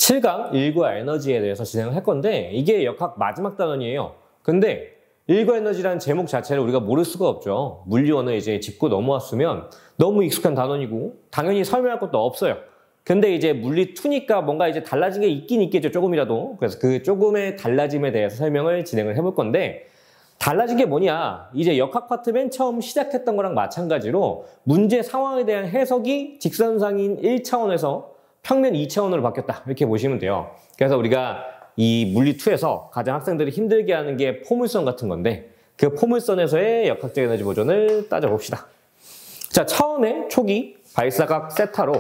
7강 일과 에너지에 대해서 진행을 할 건데 이게 역학 마지막 단원이에요. 근데 일과 에너지라는 제목 자체를 우리가 모를 수가 없죠. 물리원을 이제 짚고 넘어왔으면 너무 익숙한 단원이고 당연히 설명할 것도 없어요. 근데 이제 물리2니까 뭔가 이제 달라진 게 있긴 있겠죠. 조금이라도. 그래서 그 조금의 달라짐에 대해서 설명을 진행을 해볼 건데 달라진 게 뭐냐? 이제 역학 파트 맨 처음 시작했던 거랑 마찬가지로 문제 상황에 대한 해석이 직선상인 1차원에서 평면 2차원으로 바뀌었다. 이렇게 보시면 돼요. 그래서 우리가 이 물리2에서 가장 학생들이 힘들게 하는 게 포물선 같은 건데 그 포물선에서의 역학적 에너지 보존을 따져봅시다. 자, 처음에 초기 발사각 세타로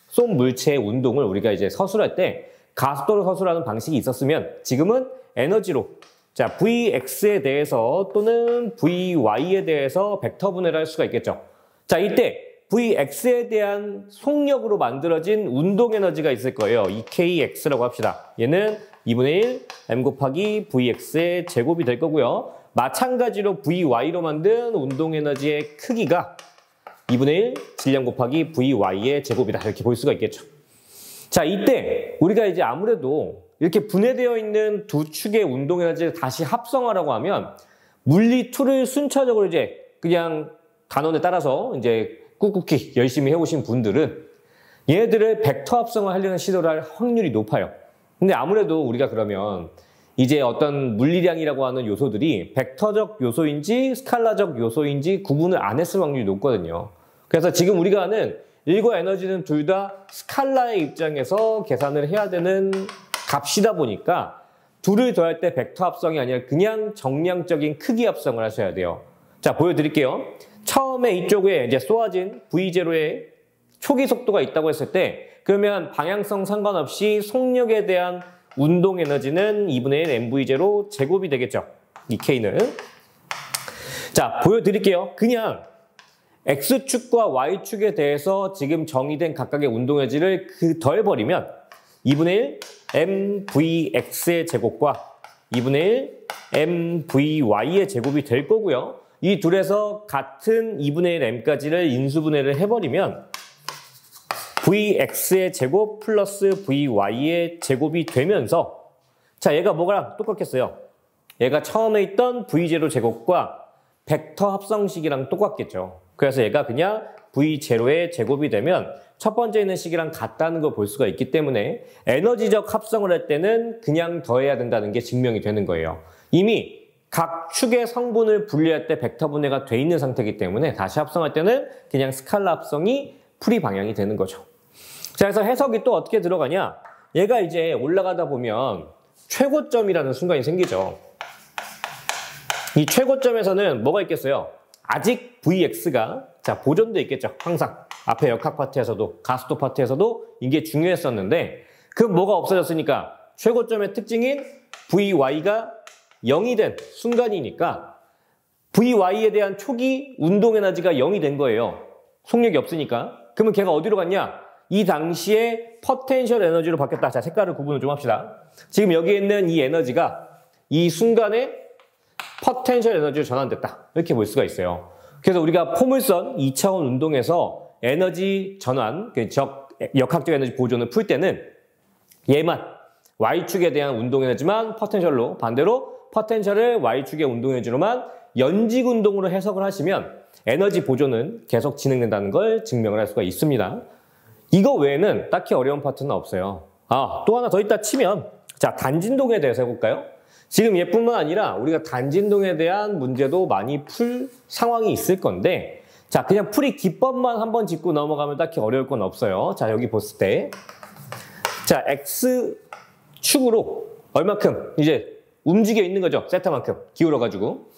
쏜 물체의 운동을 우리가 이제 서술할 때 가속도로 서술하는 방식이 있었으면 지금은 에너지로 자, Vx에 대해서 또는 Vy에 대해서 벡터 분해를 할 수가 있겠죠. 자, 이때 Vx에 대한 속력으로 만들어진 운동 에너지가 있을 거예요. EKX라고 합시다. 얘는 2분의 1 m 곱하기 Vx의 제곱이 될 거고요. 마찬가지로 Vy로 만든 운동 에너지의 크기가 2분의 1 질량 곱하기 Vy의 제곱이다. 이렇게 볼 수가 있겠죠. 자, 이때 우리가 이제 아무래도 이렇게 분해되어 있는 두 축의 운동 에너지를 다시 합성하라고 하면 물리2를 순차적으로 이제 그냥 단원에 따라서 이제 꾹꾹히 열심히 해오신 분들은 얘네들을 벡터 합성을 하려는 시도를 할 확률이 높아요. 근데 아무래도 우리가 그러면 이제 어떤 물리량이라고 하는 요소들이 벡터적 요소인지 스칼라적 요소인지 구분을 안 했을 확률이 높거든요. 그래서 지금 우리가 하는 일과 에너지는 둘 다 스칼라의 입장에서 계산을 해야 되는 값이다 보니까 둘을 더할 때 벡터 합성이 아니라 그냥 정량적인 크기 합성을 하셔야 돼요. 자, 보여드릴게요. 처음에 이쪽에 이제 쏘아진 V0의 초기 속도가 있다고 했을 때 그러면 방향성 상관없이 속력에 대한 운동 에너지는 2분의 1 mv0 제곱이 되겠죠. 이 K는. 자, 보여드릴게요. 그냥 X축과 Y축에 대해서 지금 정의된 각각의 운동 에너지를 더해버리면 2분의 1 mvx의 제곱과 2분의 1 mvy의 제곱이 될 거고요. 이 둘에서 같은 2분의 1 m까지를 인수분해를 해버리면 vx의 제곱 플러스 vy의 제곱이 되면서 자, 얘가 뭐랑 똑같겠어요? 얘가 처음에 있던 v0 제곱과 벡터 합성식이랑 똑같겠죠. 그래서 얘가 그냥 v0의 제곱이 되면 첫 번째 있는 식이랑 같다는 걸 볼 수가 있기 때문에 에너지적 합성을 할 때는 그냥 더해야 된다는 게 증명이 되는 거예요. 이미 각 축의 성분을 분리할 때 벡터 분해가 돼 있는 상태이기 때문에 다시 합성할 때는 그냥 스칼라 합성이 풀이 방향이 되는 거죠. 자, 그래서 해석이 또 어떻게 들어가냐? 얘가 이제 올라가다 보면 최고점이라는 순간이 생기죠. 이 최고점에서는 뭐가 있겠어요? 아직 Vx가 자, 보존돼 있겠죠. 항상. 앞에 역학 파트에서도 가속도 파트에서도 이게 중요했었는데 그럼 뭐가 없어졌으니까 최고점의 특징인 Vy가 0이 된 순간이니까 Vy에 대한 초기 운동 에너지가 0이 된 거예요. 속력이 없으니까. 그러면 걔가 어디로 갔냐? 이 당시에 포텐셜 에너지로 바뀌었다. 자, 색깔을 구분을 좀 합시다. 지금 여기에 있는 이 에너지가 이 순간에 포텐셜 에너지로 전환됐다. 이렇게 볼 수가 있어요. 그래서 우리가 포물선 2차원 운동에서 에너지 전환, 역학적 에너지 보존을 풀 때는 얘만 Y축에 대한 운동 에너지만 포텐셜로 반대로 포텐셜을 Y축의 운동 에너지로만 연직 운동으로 해석을 하시면 에너지 보존은 계속 진행된다는 걸 증명을 할 수가 있습니다. 이거 외에는 딱히 어려운 파트는 없어요. 아, 또 하나 더 있다 치면 자, 단진동에 대해서 해볼까요? 지금 얘뿐만 아니라 우리가 단진동에 대한 문제도 많이 풀 상황이 있을 건데 자, 그냥 풀이 기법만 한번 짚고 넘어가면 딱히 어려울 건 없어요. 자, 여기 봤을 때 자, X축으로 얼마큼 이제 움직여 있는 거죠. 세타만큼 기울어가지고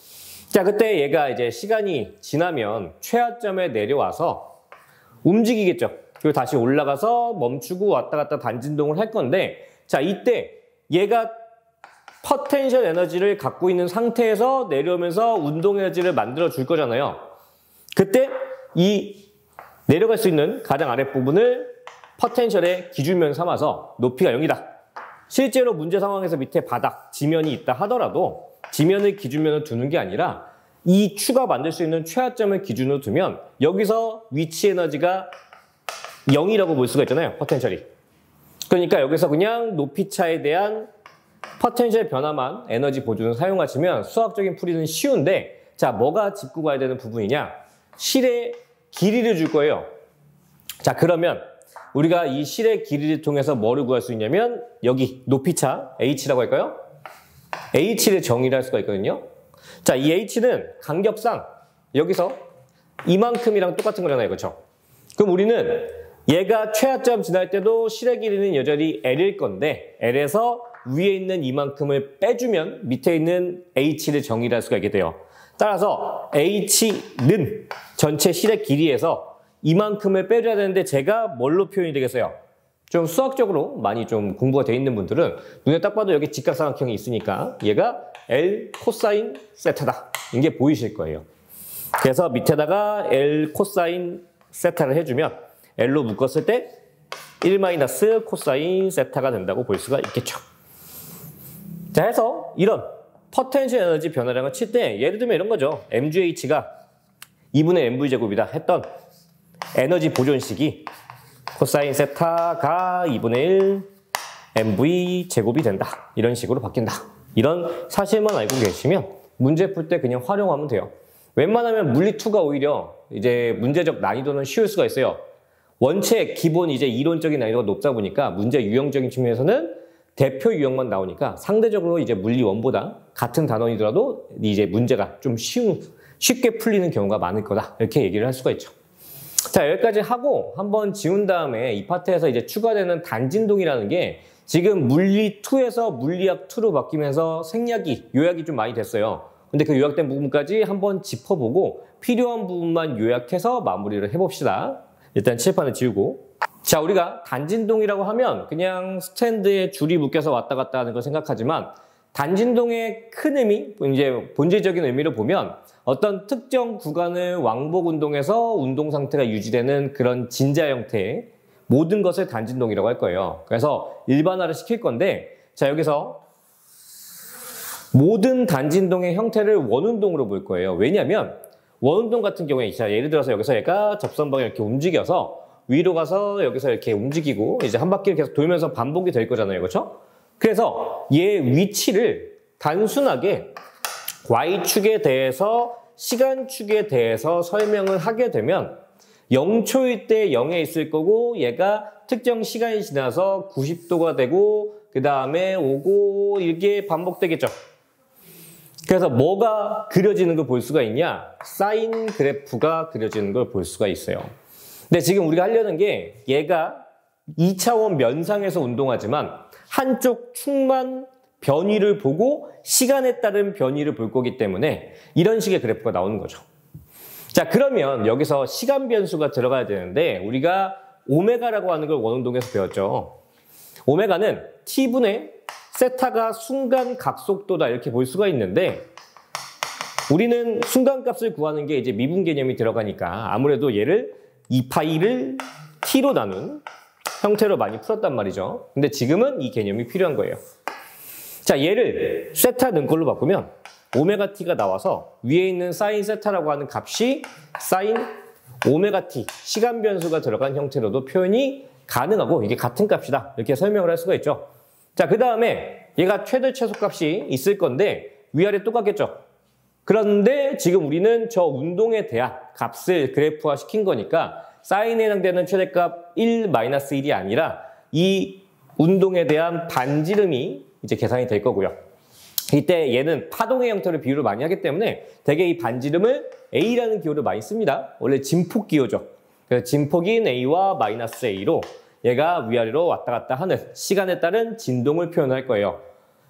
자, 그때 얘가 이제 시간이 지나면 최하점에 내려와서 움직이겠죠. 그리고 다시 올라가서 멈추고 왔다 갔다 단진동을 할 건데 자, 이때 얘가 포텐셜 에너지를 갖고 있는 상태에서 내려오면서 운동 에너지를 만들어 줄 거잖아요. 그때 이 내려갈 수 있는 가장 아랫부분을 포텐셜의 기준면 삼아서 높이가 0이다. 실제로 문제 상황에서 밑에 바닥, 지면이 있다 하더라도 지면을 기준면으로 두는 게 아니라 이 추가 만들 수 있는 최하점을 기준으로 두면 여기서 위치 에너지가 0이라고 볼 수가 있잖아요. 포텐셜이. 그러니까 여기서 그냥 높이차에 대한 포텐셜 변화만 에너지 보존을 사용하시면 수학적인 풀이는 쉬운데, 자, 뭐가 짚고 가야 되는 부분이냐? 실의 길이를 줄 거예요. 자, 그러면 우리가 이 실의 길이를 통해서 뭐를 구할 수 있냐면 여기 높이차 H라고 할까요? H를 정의를 할 수가 있거든요. 자, 이 H는 간격상 여기서 이만큼이랑 똑같은 거잖아요. 그렇죠? 그럼 우리는 얘가 최하점 지날 때도 실의 길이는 여전히 L일 건데 L에서 위에 있는 이만큼을 빼주면 밑에 있는 H를 정의를 할 수가 있게 돼요. 따라서 H는 전체 실의 길이에서 이만큼을 빼줘야 되는데 제가 뭘로 표현이 되겠어요? 좀 수학적으로 많이 좀 공부가 돼 있는 분들은 눈에 딱 봐도 여기 직각삼각형이 있으니까 얘가 L 코사인 세타다. 이게 보이실 거예요. 그래서 밑에다가 L 코사인 세타를 해주면 L로 묶었을 때 1 마이너스 코사인 세타가 된다고 볼 수가 있겠죠. 자, 해서 이런 포텐셜 에너지 변화량을 칠 때 예를 들면 이런 거죠. MGH가 2분의 mv제곱이다 했던 에너지 보존식이 코사인 세타가 2분의 1 mv제곱이 된다. 이런 식으로 바뀐다. 이런 사실만 알고 계시면 문제 풀 때 그냥 활용하면 돼요. 웬만하면 물리2가 오히려 이제 문제적 난이도는 쉬울 수가 있어요. 원체 기본 이제 이론적인 난이도가 높다 보니까 문제 유형적인 측면에서는 대표 유형만 나오니까 상대적으로 이제 물리1보다 같은 단원이더라도 이제 문제가 좀 쉽게 풀리는 경우가 많을 거다. 이렇게 얘기를 할 수가 있죠. 자, 여기까지 하고 한번 지운 다음에 이 파트에서 이제 추가되는 단진동이라는 게 지금 물리2에서 물리학2로 바뀌면서 요약이 좀 많이 됐어요. 근데 그 요약된 부분까지 한번 짚어보고 필요한 부분만 요약해서 마무리를 해봅시다. 일단 칠판을 지우고. 자, 우리가 단진동이라고 하면 그냥 스탠드에 줄이 묶여서 왔다 갔다 하는 걸 생각하지만 단진동의 큰 의미, 이제 본질적인 의미로 보면 어떤 특정 구간을 왕복 운동에서 운동 상태가 유지되는 그런 진자 형태의 모든 것을 단진동이라고 할 거예요. 그래서 일반화를 시킬 건데, 자, 여기서 모든 단진동의 형태를 원운동으로 볼 거예요. 왜냐하면 원운동 같은 경우에, 자, 예를 들어서 여기서 얘가 접선방을 이렇게 움직여서 위로 가서 여기서 이렇게 움직이고 이제 한 바퀴를 계속 돌면서 반복이 될 거잖아요. 그렇죠? 그래서 얘 위치를 단순하게 Y축에 대해서 시간축에 대해서 설명을 하게 되면 0초일 때 0에 있을 거고 얘가 특정 시간이 지나서 90도가 되고 그 다음에 오고 이게 반복되겠죠. 그래서 뭐가 그려지는 걸 볼 수가 있냐? 사인 그래프가 그려지는 걸 볼 수가 있어요. 근데 지금 우리가 하려는 게 얘가 2차원 면상에서 운동하지만 한쪽 축만 변위를 보고 시간에 따른 변위를 볼 거기 때문에 이런 식의 그래프가 나오는 거죠. 자, 그러면 여기서 시간 변수가 들어가야 되는데 우리가 오메가라고 하는 걸 원운동에서 배웠죠. 오메가는 t분의 세타가 순간 각속도다 이렇게 볼 수가 있는데 우리는 순간값을 구하는 게 이제 미분 개념이 들어가니까 아무래도 얘를 2파이를 t로 나눈 형태로 많이 풀었단 말이죠. 근데 지금은 이 개념이 필요한 거예요. 자, 얘를 세타 는 걸로 바꾸면 오메가 t가 나와서 위에 있는 사인 세타라고 하는 값이 사인 오메가 t 시간 변수가 들어간 형태로도 표현이 가능하고 이게 같은 값이다 이렇게 설명을 할 수가 있죠. 자, 그 다음에 얘가 최대 최소값이 있을 건데 위아래 똑같겠죠. 그런데 지금 우리는 저 운동에 대한 값을 그래프화 시킨 거니까 사인에 해당되는 최대값 1-1이 아니라 이 운동에 대한 반지름이 이제 계산이 될 거고요. 이때 얘는 파동의 형태를 비유를 많이 하기 때문에 대개 이 반지름을 A라는 기호를 많이 씁니다. 원래 진폭 기호죠. 그래서 진폭인 A와 마이너스 A로 얘가 위아래로 왔다 갔다 하는 시간에 따른 진동을 표현할 거예요.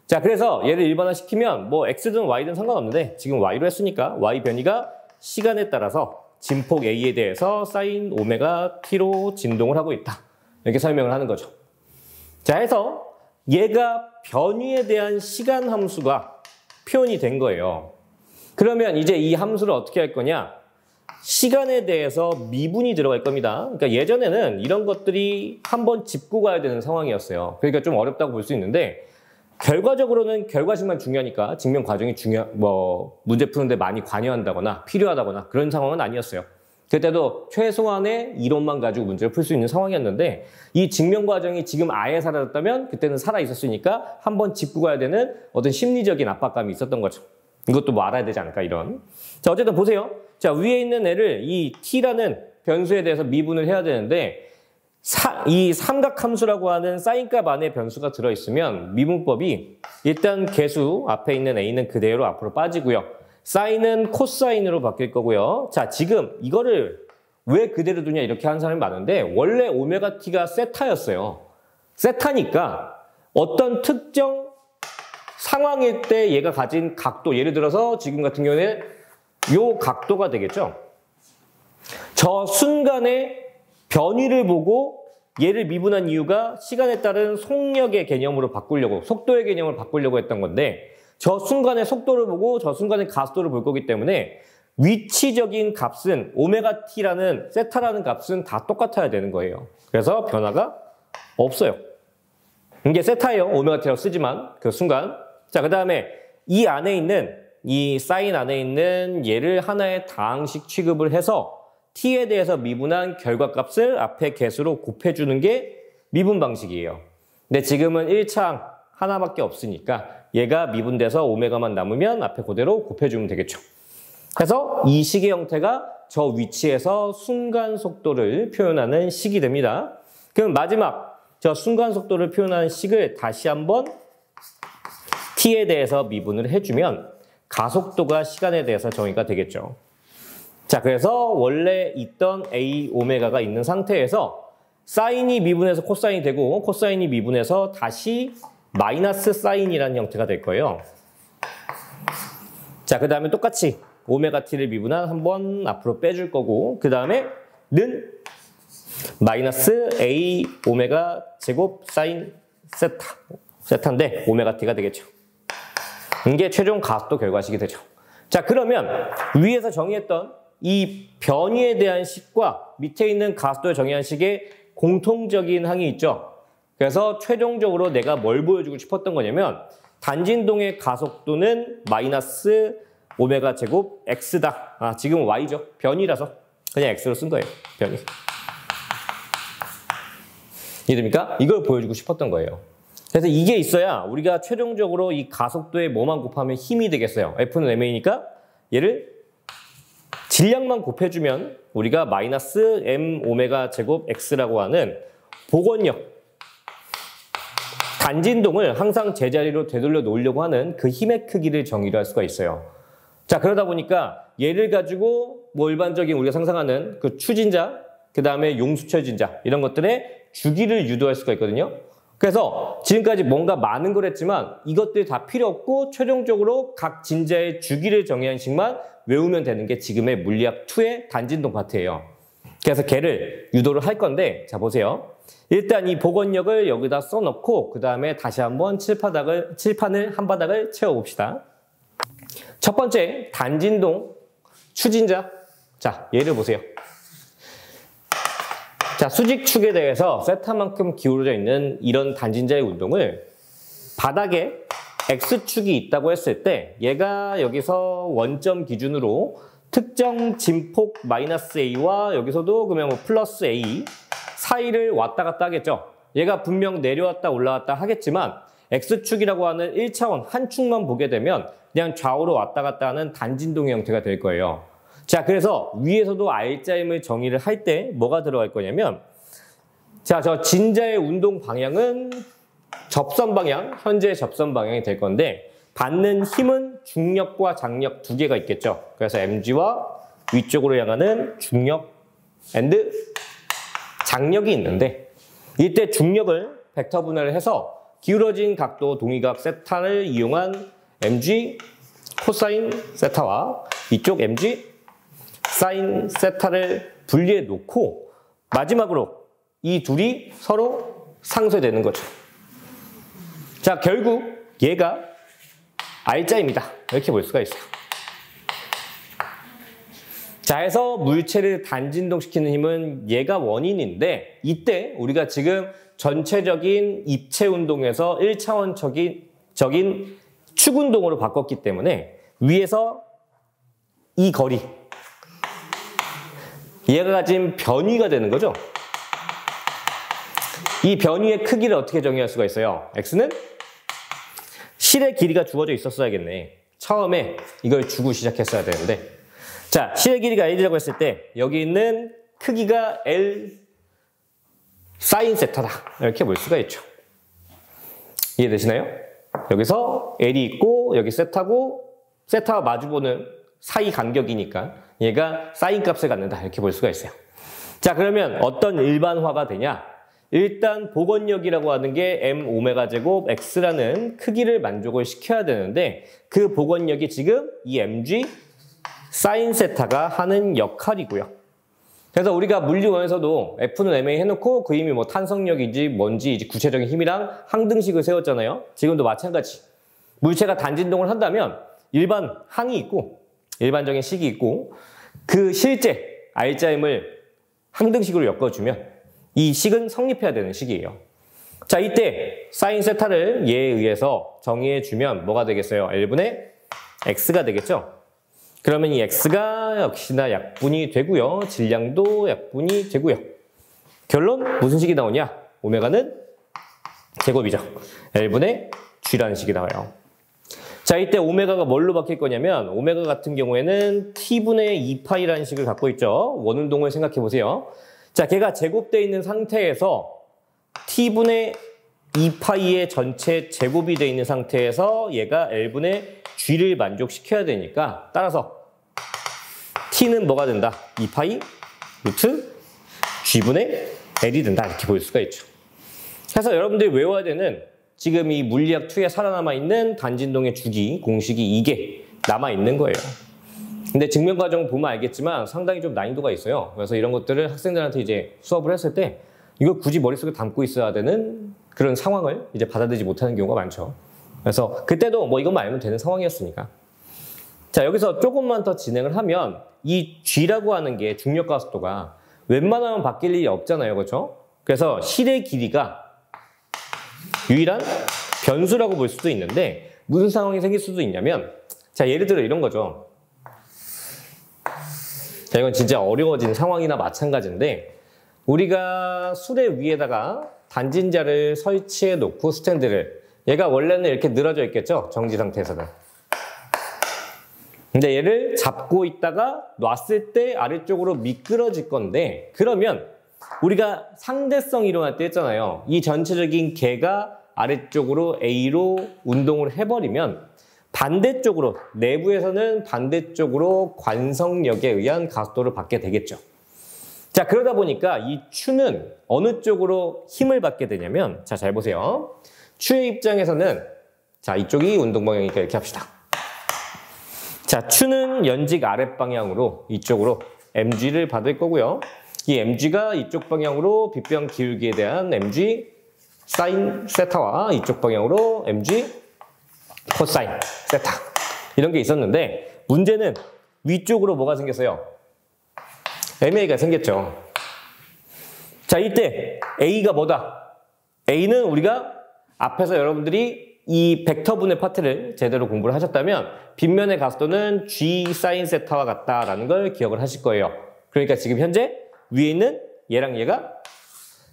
자, 그래서 얘를 일반화시키면 뭐 X든 Y든 상관없는데 지금 Y로 했으니까 Y 변이가 시간에 따라서 진폭 A에 대해서 사인 오메가 T로 진동을 하고 있다. 이렇게 설명을 하는 거죠. 자, 해서 얘가 변위에 대한 시간 함수가 표현이 된 거예요. 그러면 이제 이 함수를 어떻게 할 거냐? 시간에 대해서 미분이 들어갈 겁니다. 그러니까 예전에는 이런 것들이 한번 짚고 가야 되는 상황이었어요. 그러니까 좀 어렵다고 볼 수 있는데 결과적으로는 결과식만 중요하니까 증명 과정이 문제 푸는데 많이 관여한다거나 필요하다거나 그런 상황은 아니었어요. 그때도 최소한의 이론만 가지고 문제를 풀 수 있는 상황이었는데 이 증명 과정이 지금 아예 사라졌다면 그때는 살아 있었으니까 한번 짚고 가야 되는 어떤 심리적인 압박감이 있었던 거죠. 이것도 뭐 알아야 되지 않을까 이런. 자, 어쨌든 보세요. 자, 위에 있는 애를 이 t라는 변수에 대해서 미분을 해야 되는데 이 삼각함수라고 하는 사인값 안에 변수가 들어있으면 미분법이 일단 개수 앞에 있는 a는 그대로 앞으로 빠지고요. 사인은 코사인으로 바뀔 거고요. 자, 지금 이거를 왜 그대로 두냐 이렇게 하는 사람이 많은데 원래 오메가 t가 세타였어요. 세타니까 어떤 특정 상황일 때 얘가 가진 각도, 예를 들어서 지금 같은 경우에는 요 각도가 되겠죠. 저 순간에 변위를 보고 얘를 미분한 이유가 시간에 따른 속력의 개념으로 바꾸려고, 속도의 개념을 바꾸려고 했던 건데 저 순간의 속도를 보고 저 순간의 가속도를 볼 거기 때문에 위치적인 값은 오메가 t라는 세타라는 값은 다 똑같아야 되는 거예요. 그래서 변화가 없어요. 이게 세타예요. 오메가 t라고 쓰지만 그 순간. 자, 그 다음에 이 안에 있는 이 사인 안에 있는 얘를 하나의 다항식 취급을 해서 t에 대해서 미분한 결과값을 앞에 개수로 곱해주는 게 미분 방식이에요. 근데 지금은 1차항 하나밖에 없으니까 얘가 미분돼서 오메가만 남으면 앞에 그대로 곱해주면 되겠죠. 그래서 이 식의 형태가 저 위치에서 순간 속도를 표현하는 식이 됩니다. 그럼 마지막 저 순간 속도를 표현하는 식을 다시 한번 t에 대해서 미분을 해주면 가속도가 시간에 대해서 정의가 되겠죠. 자, 그래서 원래 있던 a 오메가가 있는 상태에서 사인이 미분해서 코사인이 되고 코사인이 미분해서 다시 마이너스 사인이라는 형태가 될 거예요. 자, 그 다음에 똑같이 오메가 t를 미분한 한번 앞으로 빼줄 거고 그 다음에 는 마이너스 a 오메가 제곱 사인 세타인데 오메가 t가 되겠죠. 이게 최종 가속도 결과식이 되죠. 자, 그러면 위에서 정의했던 이 변위에 대한 식과 밑에 있는 가속도에 정의한 식의 공통적인 항이 있죠. 그래서 최종적으로 내가 뭘 보여주고 싶었던 거냐면 단진동의 가속도는 마이너스 오메가 제곱 x다. 아, 지금 y죠. 변이라서 그냥 x로 쓴 거예요. 변이. 이해됩니까? 이걸 보여주고 싶었던 거예요. 그래서 이게 있어야 우리가 최종적으로 이 가속도에 뭐만 곱하면 힘이 되겠어요. F는 ma니까 얘를 질량만 곱해주면 우리가 마이너스 m 오메가 제곱 x라고 하는 복원력, 단진동을 항상 제자리로 되돌려 놓으려고 하는 그 힘의 크기를 정의를 할 수가 있어요. 자, 그러다 보니까 얘를 가지고 뭐 일반적인 우리가 상상하는 그 추진자, 그 다음에 용수철진자 이런 것들의 주기를 유도할 수가 있거든요. 그래서 지금까지 뭔가 많은 걸 했지만 이것들이 다 필요 없고 최종적으로 각 진자의 주기를 정의한 식만 외우면 되는 게 지금의 물리학 2의 단진동 파트예요. 그래서 걔를 유도를 할 건데 자, 보세요. 일단 이 복원력을 여기다 써놓고 그 다음에 다시 한번 칠판을 한 바닥을 채워봅시다. 첫 번째 단진동 추진자. 자, 얘를 보세요. 자, 수직축에 대해서 세타만큼 기울어져 있는 이런 단진자의 운동을 바닥에 X축이 있다고 했을 때 얘가 여기서 원점 기준으로 특정 진폭 마이너스 A와 여기서도 그러면 뭐 플러스 A 사이를 왔다 갔다 하겠죠. 얘가 분명 내려왔다 올라왔다 하겠지만 X축이라고 하는 1차원 한 축만 보게 되면 그냥 좌우로 왔다 갔다 하는 단진동의 형태가 될 거예요. 자, 그래서 위에서도 R자임을 정의를 할 때 뭐가 들어갈 거냐면 자, 저 진자의 운동 방향은 접선 방향, 현재 접선 방향이 될 건데 받는 힘은 중력과 장력 두 개가 있겠죠. 그래서 mg와 위쪽으로 향하는 중력 and 장력이 있는데 이때 중력을 벡터 분할을 해서 기울어진 각도 동위각 세타를 이용한 mg 코사인 세타와 이쪽 mg 사인 세타를 분리해 놓고 마지막으로 이 둘이 서로 상쇄되는 거죠. 자, 결국 얘가 R자입니다. 이렇게 볼 수가 있어요. 자, 해서 물체를 단진동시키는 힘은 얘가 원인인데 이때 우리가 지금 전체적인 입체 운동에서 1차원적인 축 운동으로 바꿨기 때문에 위에서 이 거리 얘가 가진 변위가 되는 거죠. 이 변위의 크기를 어떻게 정의할 수가 있어요? x는 실의 길이가 주어져 있었어야겠네. 처음에 이걸 주고 시작했어야 되는데, 자, 실의 길이가 L이라고 했을 때 여기 있는 크기가 L 사인 세타다, 이렇게 볼 수가 있죠. 이해되시나요? 여기서 L이 있고 여기 세타고, 세타와 마주보는 사이 간격이니까 얘가 사인 값을 갖는다, 이렇게 볼 수가 있어요. 자, 그러면 어떤 일반화가 되냐? 일단 복원력이라고 하는 게 m 오메가 제곱 x라는 크기를 만족을 시켜야 되는데, 그 복원력이 지금 이 mg 사인 세타가 하는 역할이고요. 그래서 우리가 물리원에서도 F는 ma 해놓고 그 힘이 뭐 탄성력인지 뭔지 이제 구체적인 힘이랑 항등식을 세웠잖아요. 지금도 마찬가지. 물체가 단진동을 한다면 일반 항이 있고 일반적인 식이 있고, 그 실제 R자임을 항등식으로 엮어주면 이 식은 성립해야 되는 식이에요. 자, 이때 사인 세타를 얘에 의해서 정의해주면 뭐가 되겠어요? L분의 X가 되겠죠? 그러면 이 X가 역시나 약분이 되고요. 질량도 약분이 되고요. 결론 무슨 식이 나오냐? 오메가는 제곱이죠. L분의 G라는 식이 나와요. 자, 이때 오메가가 뭘로 바뀔 거냐면, 오메가 같은 경우에는 T분의 2파이라는 식을 갖고 있죠. 원운동을 생각해 보세요. 자, 걔가 제곱되어 있는 상태에서 T분의 2파이의 전체 제곱이 되어 있는 상태에서 얘가 L분의 G를 만족시켜야 되니까, 따라서 T는 뭐가 된다? 2파이 루트 G분의 L이 된다, 이렇게 볼 수가 있죠. 그래서 여러분들이 외워야 되는, 지금 이 물리학 2에 살아남아있는 단진동의 주기 공식이 이게 남아있는 거예요. 근데 증명 과정 보면 알겠지만 상당히 좀 난이도가 있어요. 그래서 이런 것들을 학생들한테 이제 수업을 했을 때 이걸 굳이 머릿속에 담고 있어야 되는 그런 상황을 이제 받아들이지 못하는 경우가 많죠. 그래서 그때도 뭐 이것만 알면 되는 상황이었으니까. 자, 여기서 조금만 더 진행을 하면 이 G라고 하는 게 중력 가속도가 웬만하면 바뀔 일이 없잖아요. 그렇죠? 그래서 실의 길이가 유일한 변수라고 볼 수도 있는데, 무슨 상황이 생길 수도 있냐면, 자, 예를 들어 이런 거죠. 자, 이건 진짜 어려워진 상황이나 마찬가지인데, 우리가 수레 위에다가 단진자를 설치해 놓고 스탠드를, 얘가 원래는 이렇게 늘어져 있겠죠, 정지 상태에서는. 근데 얘를 잡고 있다가 놨을 때 아래쪽으로 미끄러질 건데, 그러면 우리가 상대성 이론할 때 했잖아요. 이 전체적인 개가 아래쪽으로 A로 운동을 해버리면 반대쪽으로, 내부에서는 반대쪽으로 관성력에 의한 가속도를 받게 되겠죠. 자, 그러다 보니까 이 추는 어느 쪽으로 힘을 받게 되냐면, 자, 잘 보세요. 추의 입장에서는, 자, 이쪽이 운동 방향이니까 이렇게 합시다. 자, 추는 연직 아랫방향으로 이쪽으로 mg를 받을 거고요. 이 mg가 이쪽 방향으로 빗변 기울기에 대한 mg 사인 세타와 이쪽 방향으로 mg 코사인 세타, 이런 게 있었는데, 문제는 위쪽으로 뭐가 생겼어요? ma가 생겼죠. 자, 이때 a가 뭐다? a는 우리가 앞에서 여러분들이 이 벡터분의 파트를 제대로 공부를 하셨다면 빗면의 가속도는 g 사인 세타와 같다라는 걸 기억을 하실 거예요. 그러니까 지금 현재 위에 있는 얘랑 얘가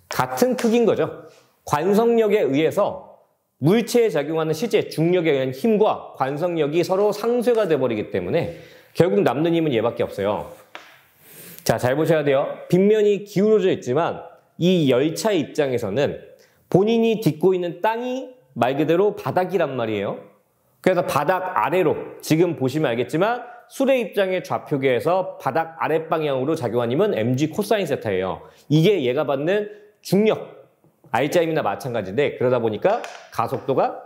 같은 크기인 거죠. 관성력에 의해서 물체에 작용하는 실제 중력에 의한 힘과 관성력이 서로 상쇄가 돼버리기 때문에 결국 남는 힘은 얘밖에 없어요. 자, 잘 보셔야 돼요. 빗면이 기울어져 있지만 이 열차의 입장에서는 본인이 딛고 있는 땅이 말 그대로 바닥이란 말이에요. 그래서 바닥 아래로, 지금 보시면 알겠지만 수레 입장의 좌표계에서 바닥 아랫방향으로 작용한 힘은 mg 코사인 세타예요. 이게 얘가 받는 중력, R자임이나 마찬가지인데, 그러다 보니까 가속도가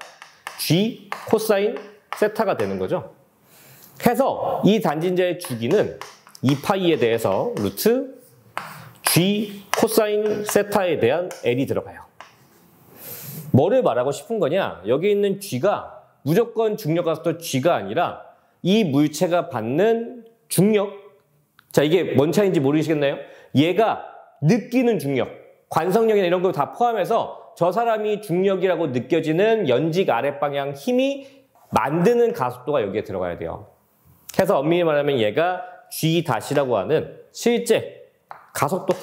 g 코사인 세타가 되는 거죠. 해서 이 단진자의 주기는 2파이에 대해서 루트 g 코사인 세타에 대한 L이 들어가요. 뭐를 말하고 싶은 거냐? 여기 있는 g가 무조건 중력 가속도 g가 아니라 이 물체가 받는 중력, 자, 이게 뭔 차이인지 모르시겠나요? 얘가 느끼는 중력, 관성력이나 이런 거 다 포함해서 저 사람이 중력이라고 느껴지는 연직 아랫방향 힘이 만드는 가속도가 여기에 들어가야 돼요. 그래서 엄밀히 말하면 얘가 G-라고 하는 실제 가속도,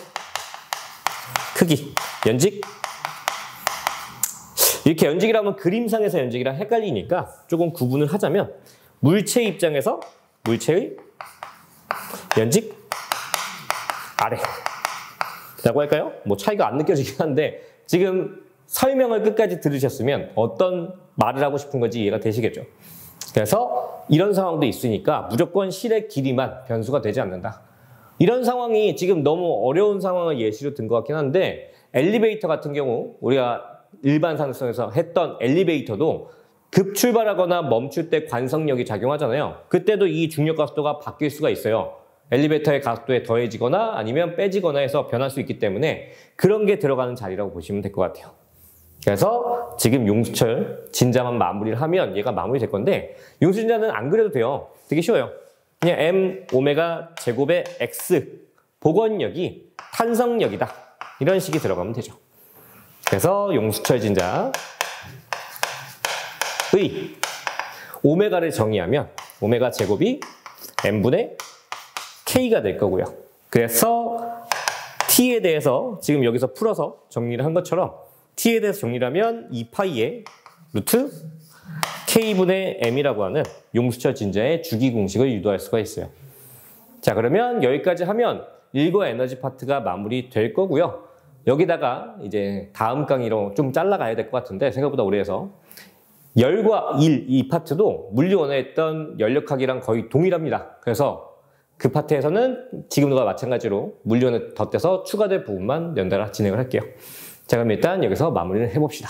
크기, 연직. 이렇게 연직이라면 그림상에서 연직이랑 헷갈리니까 조금 구분을 하자면 물체 입장에서 물체의 연직, 아래 라고 할까요? 뭐 차이가 안 느껴지긴 한데 지금 설명을 끝까지 들으셨으면 어떤 말을 하고 싶은 건지 이해가 되시겠죠. 그래서 이런 상황도 있으니까 무조건 실의 길이만 변수가 되지 않는다. 이런 상황이 지금 너무 어려운 상황을 예시로 든 것 같긴 한데 엘리베이터 같은 경우 우리가 일반 산업성에서 했던 엘리베이터도 급출발하거나 멈출 때 관성력이 작용하잖아요. 그때도 이 중력 각도가 바뀔 수가 있어요. 엘리베이터의 각도에 더해지거나 아니면 빼지거나 해서 변할 수 있기 때문에 그런 게 들어가는 자리라고 보시면 될 것 같아요. 그래서 지금 용수철 진자만 마무리를 하면 얘가 마무리 될 건데 용수 진자는 안 그려도 돼요. 되게 쉬워요. 그냥 m 오메가 제곱의 x 복원력이 탄성력이다. 이런 식이 들어가면 되죠. 그래서 용수철 진자의 오메가를 정의하면 오메가 제곱이 m분의 k가 될 거고요. 그래서 t에 대해서 지금 여기서 풀어서 정리를 한 것처럼 t에 대해서 정리를 하면 2파이의 루트 k분의 m이라고 하는 용수철 진자의 주기 공식을 유도할 수가 있어요. 자, 그러면 여기까지 하면 일과 에너지 파트가 마무리 될 거고요. 여기다가 이제 다음 강의로 좀 잘라가야 될 것 같은데 생각보다 오래 해서 열과 일, 이 파트도 물리원에 했던 연력학이랑 거의 동일합니다. 그래서 그 파트에서는 지금과 마찬가지로 물리원을 덧대서 추가될 부분만 연달아 진행을 할게요. 자, 그럼 일단 여기서 마무리를 해봅시다.